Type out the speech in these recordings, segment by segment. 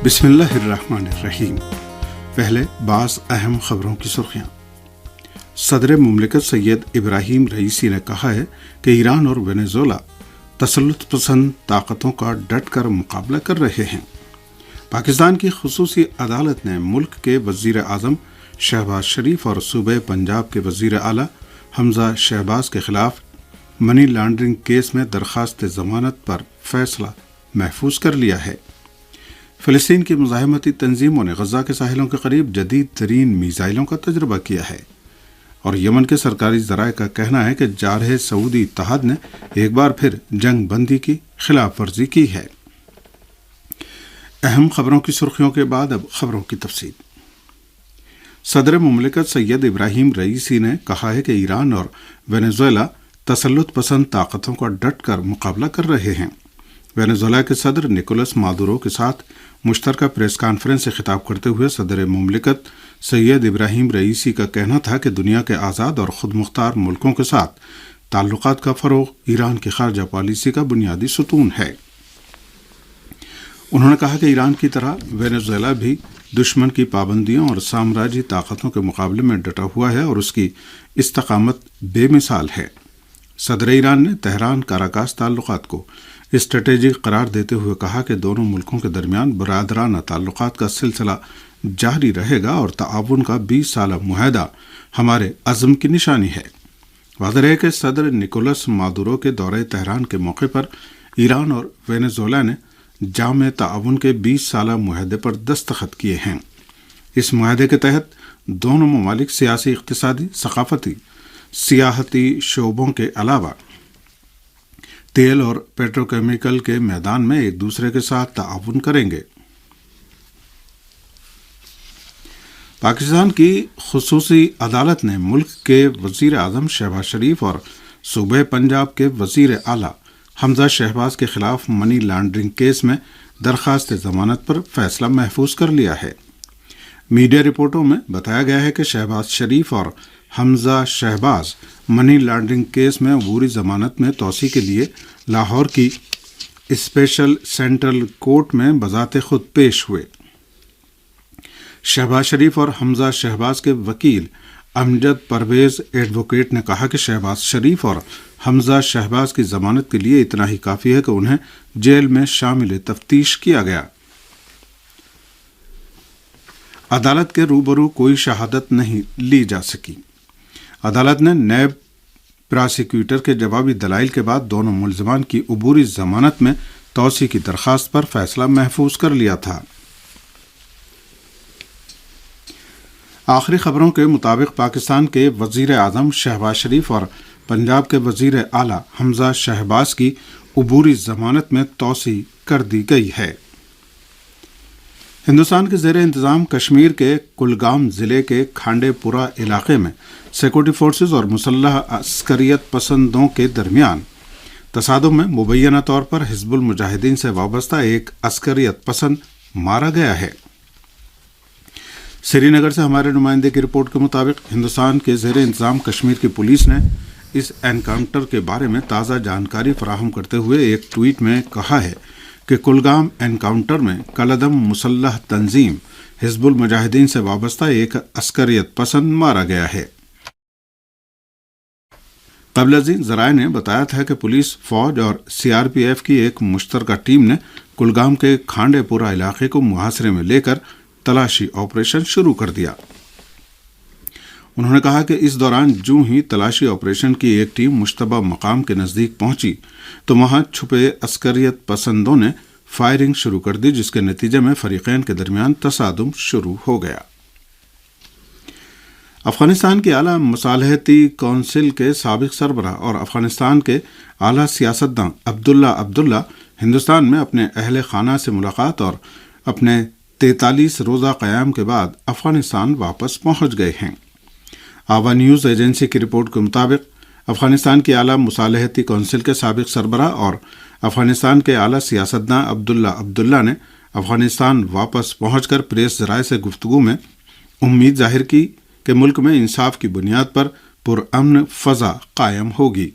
بسم اللہ الرحمن الرحیم۔ پہلے بعض اہم خبروں کی سرخیاں۔ صدر مملکت سید ابراہیم رئیسی نے کہا ہے کہ ایران اور وینزویلا تسلط پسند طاقتوں کا ڈٹ کر مقابلہ کر رہے ہیں۔ پاکستان کی خصوصی عدالت نے ملک کے وزیر اعظم شہباز شریف اور صوبہ پنجاب کے وزیر اعلیٰ حمزہ شہباز کے خلاف منی لانڈرنگ کیس میں درخواست ضمانت پر فیصلہ محفوظ کر لیا ہے۔ فلسطین کی مزاحمتی تنظیموں نے غزہ کے ساحلوں کے قریب جدید ترین میزائلوں کا تجربہ کیا ہے، اور یمن کے سرکاری ذرائع کا کہنا ہے کہ جارحِ سعودی اتحاد نے ایک بار پھر جنگ بندی کی خلاف ورزی کی ہے۔ اہم خبروں کی سرخیوں کے بعد اب خبروں کی تفصیل۔ صدر مملکت سید ابراہیم رئیسی نے کہا ہے کہ ایران اور وینزویلا تسلط پسند طاقتوں کا ڈٹ کر مقابلہ کر رہے ہیں۔ وینزویلا کے صدر نکولس مادورو کے ساتھ مشترکہ پریس کانفرنس سے خطاب کرتے ہوئے صدر مملکت سید ابراہیم رئیسی کا کہنا تھا کہ دنیا کے آزاد اور خود مختار ملکوں کے ساتھ تعلقات کا فروغ ایران کی خارجہ پالیسی کا بنیادی ستون ہے۔ انہوں نے کہا کہ ایران کی طرح وینزویلا بھی دشمن کی پابندیوں اور سامراجی طاقتوں کے مقابلے میں ڈٹا ہوا ہے اور اس کی استقامت بے مثال ہے۔ صدر ایران نے تہران کاراکاس تعلقات کو اسٹریٹجک قرار دیتے ہوئے کہا کہ دونوں ملکوں کے درمیان برادرانہ تعلقات کا سلسلہ جاری رہے گا اور تعاون کا 20 سالہ معاہدہ ہمارے عزم کی نشانی ہے۔ واضح ہے کہ صدر نکولس مادورو کے دورہ تہران کے موقع پر ایران اور وینزویلا نے جامع تعاون کے 20 سالہ معاہدے پر دستخط کیے ہیں۔ اس معاہدے کے تحت دونوں ممالک سیاسی، اقتصادی، ثقافتی، سیاحتی شعبوں کے علاوہ تیل اور پیٹروکیمیکل کے میدان میں ایک دوسرے کے ساتھ تعاون کریں گے۔ پاکستان کی خصوصی عدالت نے ملک کے وزیر اعظم شہباز شریف اور صوبہ پنجاب کے وزیر اعلیٰ حمزہ شہباز کے خلاف منی لانڈرنگ کیس میں درخواست ضمانت پر فیصلہ محفوظ کر لیا ہے۔ میڈیا رپورٹوں میں بتایا گیا ہے کہ شہباز شریف اور حمزہ شہباز منی لانڈرنگ کیس میں عبوری ضمانت میں توسیع کے لیے لاہور کی اسپیشل سینٹرل کورٹ میں بذات خود پیش ہوئے۔ شہباز شریف اور حمزہ شہباز کے وکیل امجد پرویز ایڈوکیٹ نے کہا کہ شہباز شریف اور حمزہ شہباز کی ضمانت کے لیے اتنا ہی کافی ہے کہ انہیں جیل میں شامل تفتیش کیا گیا۔ عدالت کے روبرو کوئی شہادت نہیں لی جا سکی۔ عدالت نے نیب پراسیکیوٹر کے جوابی دلائل کے بعد دونوں ملزمان کی عبوری ضمانت میں توسیع کی درخواست پر فیصلہ محفوظ کر لیا تھا۔ آخری خبروں کے مطابق پاکستان کے وزیر اعظم شہباز شریف اور پنجاب کے وزیر اعلیٰ حمزہ شہباز کی عبوری ضمانت میں توسیع کر دی گئی ہے۔ ہندوستان کے زیر انتظام کشمیر کے کلگام ضلع کے کھانڈے پورہ علاقے میں سیکورٹی فورسز اور مسلح عسکریت پسندوں کے درمیان تصادم میں مبینہ طور پر حزب المجاہدین سے وابستہ ایک عسکریت پسند مارا گیا ہے۔ سری نگر سے ہمارے نمائندے کی رپورٹ کے مطابق ہندوستان کے زیر انتظام کشمیر کی پولیس نے اس انکاؤنٹر کے بارے میں تازہ جانکاری فراہم کرتے ہوئے ایک ٹویٹ میں کہا ہے کہ کلگام انکاؤنٹر میں کالعدم مسلح تنظیم حزب المجاہدین سے وابستہ ایک عسکریت پسند مارا گیا ہے۔ قبل ازیں ذرائع نے بتایا تھا کہ پولیس، فوج اور سی آر پی ایف کی ایک مشترکہ ٹیم نے کلگام کے کھانڈے پورہ علاقے کو محاصرے میں لے کر تلاشی آپریشن شروع کر دیا۔ انہوں نے کہا کہ اس دوران جوں ہی تلاشی آپریشن کی ایک ٹیم مشتبہ مقام کے نزدیک پہنچی تو وہاں چھپے عسکریت پسندوں نے فائرنگ شروع کر دی، جس کے نتیجے میں فریقین کے درمیان تصادم شروع ہو گیا۔ افغانستان کی اعلیٰ مصالحتی کونسل کے سابق سربراہ اور افغانستان کے اعلیٰ سیاستداں عبداللہ ہندوستان میں اپنے اہل خانہ سے ملاقات اور اپنے 43 روزہ قیام کے بعد افغانستان واپس پہنچ گئے ہیں۔ آوا نیوز ایجنسی کی رپورٹ کے مطابق افغانستان کی اعلیٰ مصالحتی کونسل کے سابق سربراہ اور افغانستان کے اعلیٰ سیاستداں عبداللہ نے افغانستان واپس پہنچ کر پریس ذرائع سے گفتگو میں امید ظاہر کی کہ ملک میں انصاف کی بنیاد پر پرامن فضا قائم ہوگی۔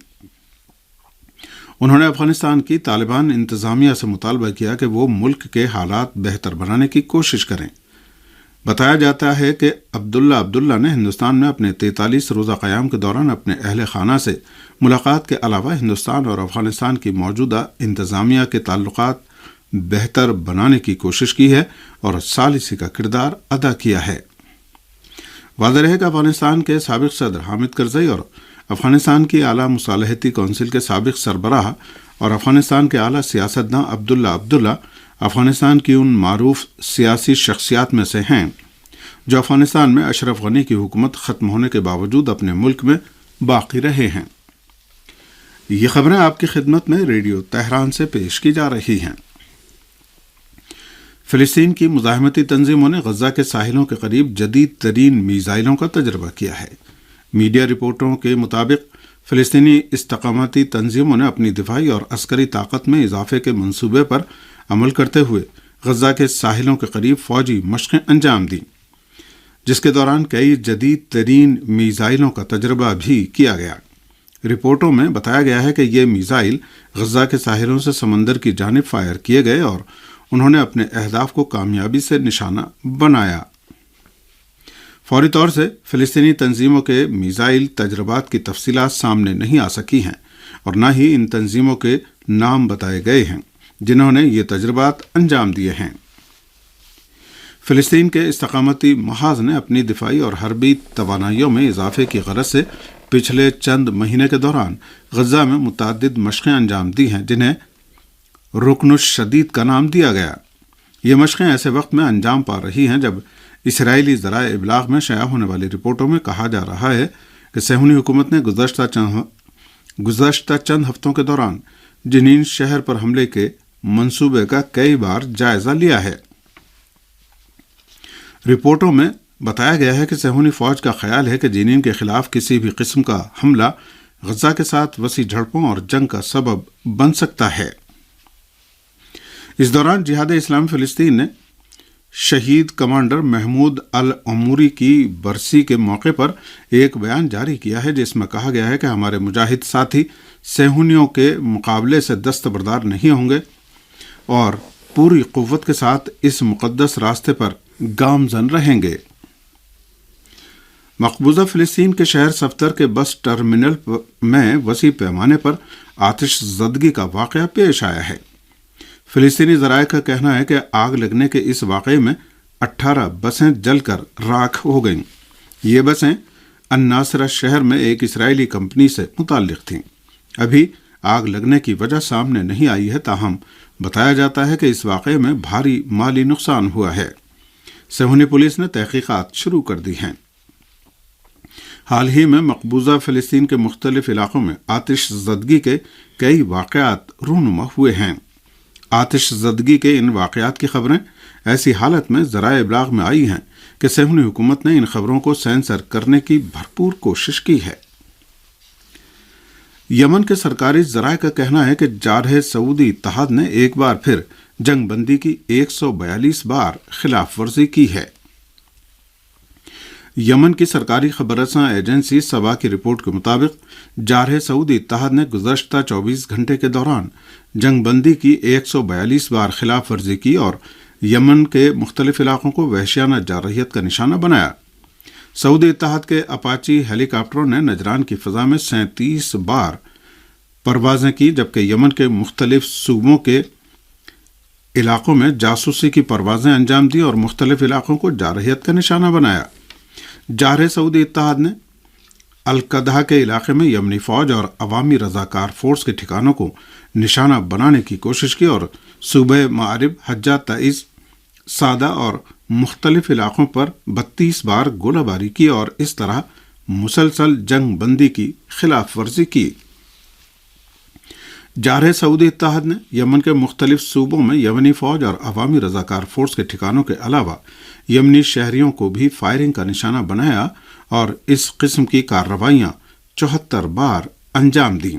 انہوں نے افغانستان کی طالبان انتظامیہ سے مطالبہ کیا کہ وہ ملک کے حالات بہتر بنانے کی کوشش کریں۔ بتایا جاتا ہے کہ عبداللہ نے ہندوستان میں اپنے 43 روزہ قیام کے دوران اپنے اہل خانہ سے ملاقات کے علاوہ ہندوستان اور افغانستان کی موجودہ انتظامیہ کے تعلقات بہتر بنانے کی کوشش کی ہے اور ثالثی کا کردار ادا کیا ہے۔ واضح ہے کہ افغانستان کے سابق صدر حامد کرزئی اور افغانستان کی اعلیٰ مصالحتی کونسل کے سابق سربراہ اور افغانستان کے اعلیٰ سیاستداں عبداللہ افغانستان کی ان معروف سیاسی شخصیات میں سے ہیں جو افغانستان میں اشرف غنی کی حکومت ختم ہونے کے باوجود اپنے ملک میں باقی رہے ہیں۔ یہ خبریں آپ کی خدمت میں ریڈیو تہران سے پیش کی جا رہی ہیں۔ فلسطین کی مزاحمتی تنظیموں نے غزہ کے ساحلوں کے قریب جدید ترین میزائلوں کا تجربہ کیا ہے۔ میڈیا رپورٹوں کے مطابق فلسطینی استقامتی تنظیموں نے اپنی دفاعی اور عسکری طاقت میں اضافے کے منصوبے پر عمل کرتے ہوئے غزہ کے ساحلوں کے قریب فوجی مشقیں انجام دیں، جس کے دوران کئی جدید ترین میزائلوں کا تجربہ بھی کیا گیا۔ رپورٹوں میں بتایا گیا ہے کہ یہ میزائل غزہ کے ساحلوں سے سمندر کی جانب فائر کیے گئے اور انہوں نے اپنے اہداف کو کامیابی سے نشانہ بنایا۔ فوری طور سے فلسطینی تنظیموں کے میزائل تجربات کی تفصیلات سامنے نہیں آ سکی ہیں اور نہ ہی ان تنظیموں کے نام بتائے گئے ہیں جنہوں نے یہ تجربات انجام دیے ہیں۔ فلسطین کے استقامتی محاذ نے اپنی دفاعی اور حربی توانائیوں میں اضافے کی غرض سے پچھلے چند مہینے کے دوران غزہ میں متعدد مشقیں انجام دی ہیں جنہیں رکن الشدید کا نام دیا گیا۔ یہ مشقیں ایسے وقت میں انجام پا رہی ہیں جب اسرائیلی ذرائع ابلاغ میں شائع ہونے والی رپورٹوں میں کہا جا رہا ہے کہ صہیونی حکومت نے گزشتہ چند ہفتوں کے دوران جنین شہر پر حملے کے منصوبے کا کئی بار جائزہ لیا ہے۔ رپورٹوں میں بتایا گیا ہے کہ صہیونی فوج کا خیال ہے کہ جنین کے خلاف کسی بھی قسم کا حملہ غزہ کے ساتھ وسیع جھڑپوں اور جنگ کا سبب بن سکتا ہے۔ اس دوران جہاد اسلامی فلسطین نے شہید کمانڈر محمود العموری کی برسی کے موقع پر ایک بیان جاری کیا ہے جس میں کہا گیا ہے کہ ہمارے مجاہد ساتھی صہیونیوں کے مقابلے سے دستبردار نہیں ہوں گے اور پوری قوت کے ساتھ اس مقدس راستے پر گامزن رہیں گے۔ مقبوضہ فلسطین کے شہر صفتر کے بس ٹرمینل میں وسیع پیمانے پر آتش زدگی کا واقعہ پیش آیا ہے۔ فلسطینی ذرائع کا کہنا ہے کہ آگ لگنے کے اس واقعے میں 18 بسیں جل کر راکھ ہو گئیں۔ یہ بسیں الناصرہ شہر میں ایک اسرائیلی کمپنی سے متعلق تھیں۔ ابھی آگ لگنے کی وجہ سامنے نہیں آئی ہے، تاہم بتایا جاتا ہے کہ اس واقعے میں بھاری مالی نقصان ہوا ہے۔ صہیونی پولیس نے تحقیقات شروع کر دی ہیں۔ حال ہی میں مقبوضہ فلسطین کے مختلف علاقوں میں آتش زدگی کے کئی واقعات رونما ہوئے ہیں۔ آتش زدگی کے ان واقعات کی خبریں ایسی حالت میں ذرائع ابلاغ میں آئی ہیں کہ صہیونی حکومت نے ان خبروں کو سینسر کرنے کی بھرپور کوشش کی ہے۔ یمن کے سرکاری ذرائع کا کہنا ہے کہ جارحِ سعودی اتحاد نے ایک بار پھر جنگ بندی کی 142 بار خلاف ورزی کی ہے۔ یمن کی سرکاری خبر رساں ایجنسی سبا کی رپورٹ کے مطابق جارحِ سعودی اتحاد نے گزشتہ 24 گھنٹے کے دوران جنگ بندی کی 142 بار خلاف ورزی کی اور یمن کے مختلف علاقوں کو وحشیانہ جارحیت کا نشانہ بنایا۔ سعودی اتحاد کے اپاچی ہیلی کاپٹروں نے نجران کی فضا میں 37 بار پروازیں کی، جبکہ یمن کے مختلف صوبوں کے علاقوں میں جاسوسی کی پروازیں انجام دی اور مختلف علاقوں کو جارحیت کا نشانہ بنایا۔ جارحِ سعودی اتحاد نے القدہ کے علاقے میں یمنی فوج اور عوامی رضاکار فورس کے ٹھکانوں کو نشانہ بنانے کی کوشش کی اور صوبہ مآرب، حجہ، تعز، سادہ اور مختلف علاقوں پر 32 بار گولہ باری کی اور اس طرح مسلسل جنگ بندی کی خلاف ورزی کی۔ جارحِ سعودی اتحاد نے یمن کے مختلف صوبوں میں یمنی فوج اور عوامی رضاکار فورس کے ٹھکانوں کے علاوہ یمنی شہریوں کو بھی فائرنگ کا نشانہ بنایا اور اس قسم کی کارروائیاں 74 بار انجام دیں۔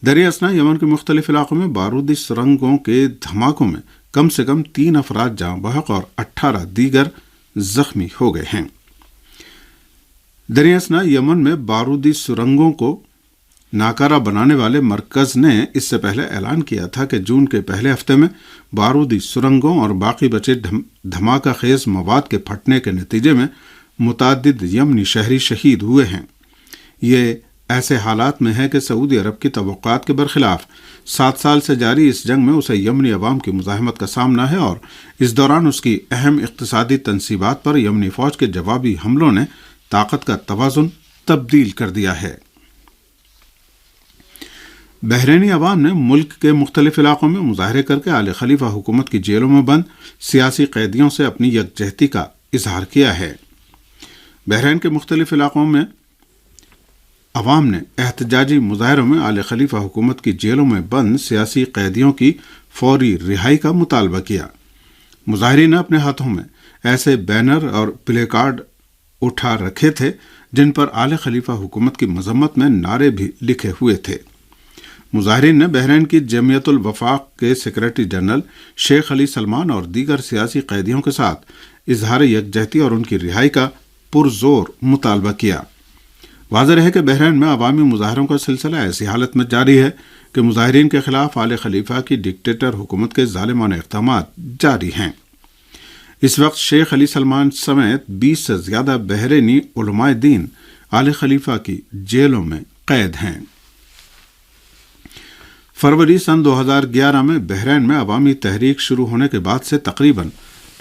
دریں اثنا یمن کے مختلف علاقوں میں بارودی سرنگوں کے دھماکوں میں کم سے کم 3 افراد جاں بحق اور 18 دیگر زخمی ہو گئے ہیں۔ دریں اثنا یمن میں بارودی سرنگوں کو ناکارہ بنانے والے مرکز نے اس سے پہلے اعلان کیا تھا کہ جون کے پہلے ہفتے میں بارودی سرنگوں اور باقی بچے دھماکہ خیز مواد کے پھٹنے کے نتیجے میں متعدد یمنی شہری شہید ہوئے ہیں۔ یہ ایسے حالات میں ہے کہ سعودی عرب کی توقعات کے برخلاف 7 سال سے جاری اس جنگ میں اسے یمنی عوام کی مزاحمت کا سامنا ہے، اور اس دوران اس کی اہم اقتصادی تنصیبات پر یمنی فوج کے جوابی حملوں نے طاقت کا توازن تبدیل کر دیا ہے۔ بحرینی عوام نے ملک کے مختلف علاقوں میں مظاہرے کر کے آل خلیفہ حکومت کی جیلوں میں بند سیاسی قیدیوں سے اپنی یکجہتی کا اظہار کیا ہے۔ بحرین کے مختلف علاقوں میں عوام نے احتجاجی مظاہروں میں آل خلیفہ حکومت کی جیلوں میں بند سیاسی قیدیوں کی فوری رہائی کا مطالبہ کیا۔ مظاہرین نے اپنے ہاتھوں میں ایسے بینر اور پلے کارڈ اٹھا رکھے تھے جن پر آل خلیفہ حکومت کی مذمت میں نعرے بھی لکھے ہوئے تھے۔ مظاہرین نے بحرین کی جمعیت الوفاق کے سیکرٹری جنرل شیخ علی سلمان اور دیگر سیاسی قیدیوں کے ساتھ اظہار یکجہتی اور ان کی رہائی کا پرزور مطالبہ کیا۔ واضح ہے کہ بحرین میں عوامی مظاہروں کا سلسلہ ایسی حالت میں جاری ہے کہ مظاہرین کے خلاف آل خلیفہ کی ڈکٹیٹر حکومت کے ظالمانہ اقدامات جاری ہیں۔ اس وقت شیخ علی سلمان سمیت 20 سے زیادہ بحرینی علماء دین آل خلیفہ کی جیلوں میں قید ہیں۔ فروری سن 2011 میں بحرین میں عوامی تحریک شروع ہونے کے بعد سے تقریباً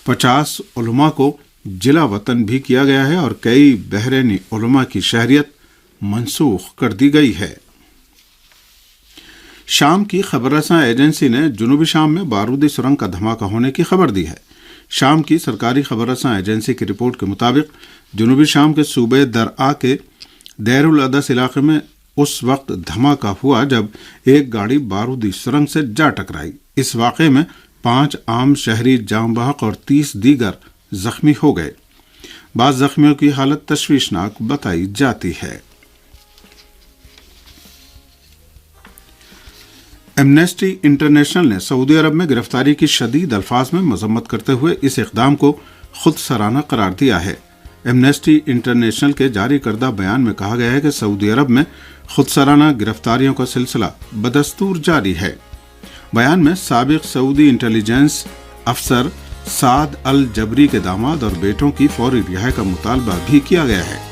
50 علماء کو جلا وطن بھی کیا گیا ہے اور کئی بحرینی علماء کی شہریت منسوخ کر دی گئی ہے۔ شام کی خبر رساں ایجنسی نے جنوبی شام میں بارودی سرنگ کا دھماکہ ہونے کی خبر دی ہے۔ شام کی سرکاری خبر رساں ایجنسی کی رپورٹ کے مطابق جنوبی شام کے صوبے درعا کے دیر العدس علاقے میں اس وقت دھماکہ ہوا جب ایک گاڑی بارودی سرنگ سے جا ٹکرائی۔ اس واقعے میں 5 عام شہری جاں بحق اور 30 دیگر زخمی ہو گئے۔ بعض زخمیوں کی حالت تشویشناک بتائی جاتی ہے۔ ایمنسٹی انٹرنیشنل نے سعودی عرب میں گرفتاری کی شدید الفاظ میں مذمت کرتے ہوئے اس اقدام کو خود سرانہ قرار دیا ہے۔ ایمنسٹی انٹرنیشنل کے جاری کردہ بیان میں کہا گیا ہے کہ سعودی عرب میں خود سرانہ گرفتاریوں کا سلسلہ بدستور جاری ہے۔ بیان میں سابق سعودی انٹیلیجنس افسر سعد الجبری کے داماد اور بیٹوں کی فوری رہائی کا مطالبہ بھی کیا گیا ہے۔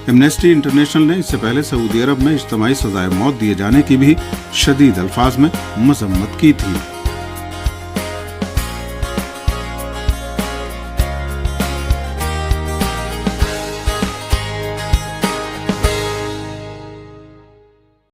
ایمنسٹی انٹرنیشنل نے اس سے پہلے سعودی عرب میں اجتماعی سزائے موت دیے جانے کی بھی شدید الفاظ میں مذمت کی تھی۔